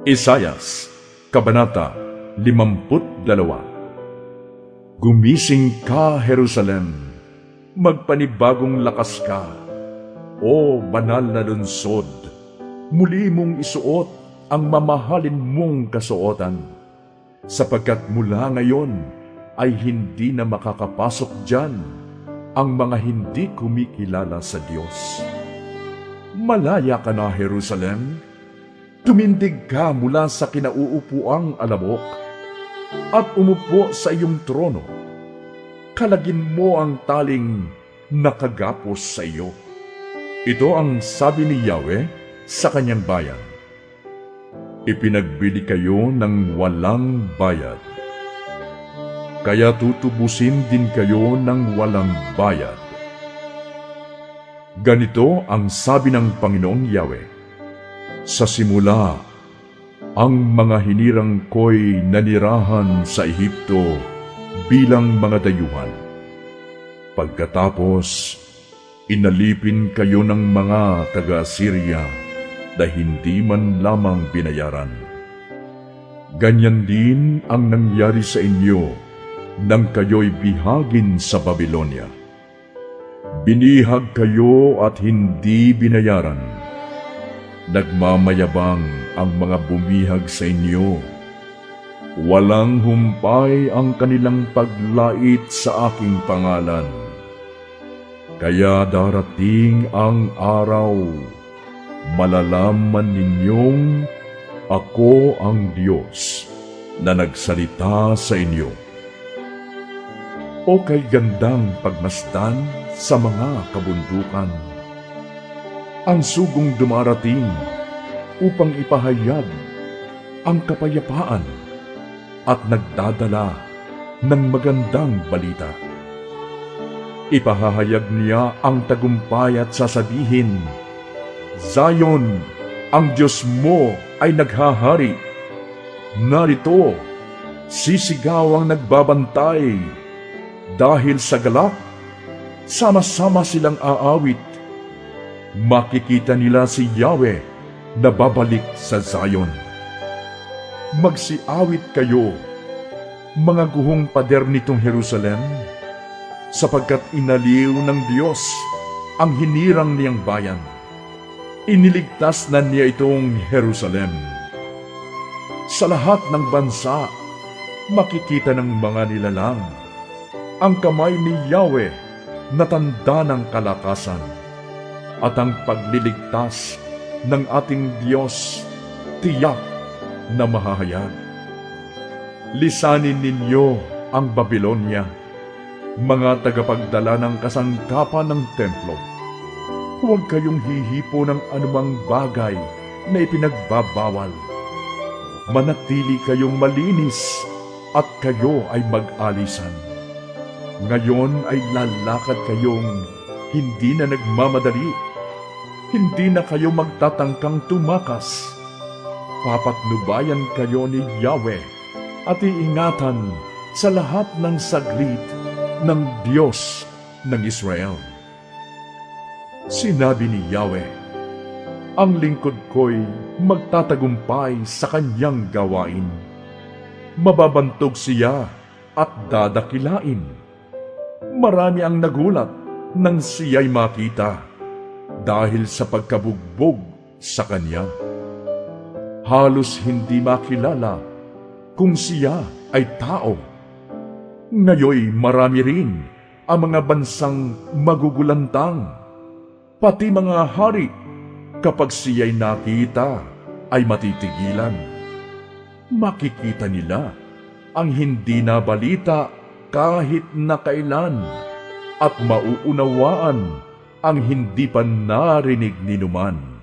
Isayas, Kabanata 52. Gumising ka, Jerusalem, magpanibagong lakas ka, o banal na lungsod, muli mong isuot ang mamahalin mong kasuotan, sapagkat mula ngayon ay hindi na makakapasok diyan ang mga hindi kumikilala sa Diyos. Malaya ka na, Jerusalem, tumindig ka mula sa kinauupuang alabok at umupo sa iyong trono. Kalagin mo ang taling nakagapos sa iyo. Ito ang sabi ni Yahweh sa kanyang bayan. Ipinagbili kayo ng walang bayad, kaya tutubusin din kayo ng walang bayad. Ganito ang sabi ng Panginoong Yahweh: sa simula, ang mga hinirang ko'y nanirahan sa Ehipto bilang mga dayuhan. Pagkatapos, inalipin kayo ng mga taga-Assyria na hindi man lamang binayaran. Ganyan din ang nangyari sa inyo nang kayo'y bihagin sa Babilonia. Binihag kayo at hindi binayaran. Nagmamayabang ang mga bumihag sa inyo. Walang humpay ang kanilang paglait sa aking pangalan. Kaya darating ang araw, malalaman ninyong ako ang Diyos na nagsalita sa inyo. O kay gandang pagmasdan sa mga kabundukan, ang sugong dumarating upang ipahayag ang kapayapaan at nagdadala ng magandang balita. Ipahahayag niya ang tagumpay at sasabihin, Zion, ang Diyos mo ay naghahari. Narito, sisigaw ang nagbabantay. Dahil sa galak, sama-sama silang aawit. Makikita nila si Yahweh na babalik sa Zion. Magsiawit kayo, mga guhong pader nitong Jerusalem, sapagkat inaliw ng Diyos ang hinirang niyang bayan. Iniligtas na niya itong Jerusalem. Sa lahat ng bansa, makikita ng mga nilalang ang kamay ni Yahweh na tanda ng kalakasan, at ang pagliligtas ng ating Diyos tiyak na mahahayag. Lisanin ninyo ang Babilonia, mga tagapagdala ng kasangkapan ng templo. Huwag kayong hihipo ng anumang bagay na ipinagbabawal. Manatili kayong malinis at kayo ay mag-alisan. Ngayon ay lalakad kayong hindi na nagmamadali. Hindi na kayo magtatangkang tumakas. Papatnubayan kayo ni Yahweh at iingatan sa lahat ng saglit ng Diyos ng Israel. Sinabi ni Yahweh, ang lingkod ko'y magtatagumpay sa kanyang gawain. Mababantog siya at dadakilain. Marami ang nagulat nang siya'y makita dahil sa pagkabugbog sa kanya. Halos hindi makilala kung siya ay tao. Ngayoy marami rin ang mga bansang magugulantang, pati mga hari kapag siya'y nakita ay matitigilan. Makikita nila ang hindi na balita kahit na kailan, at mauunawaan ang hindi pa narinig ni numan.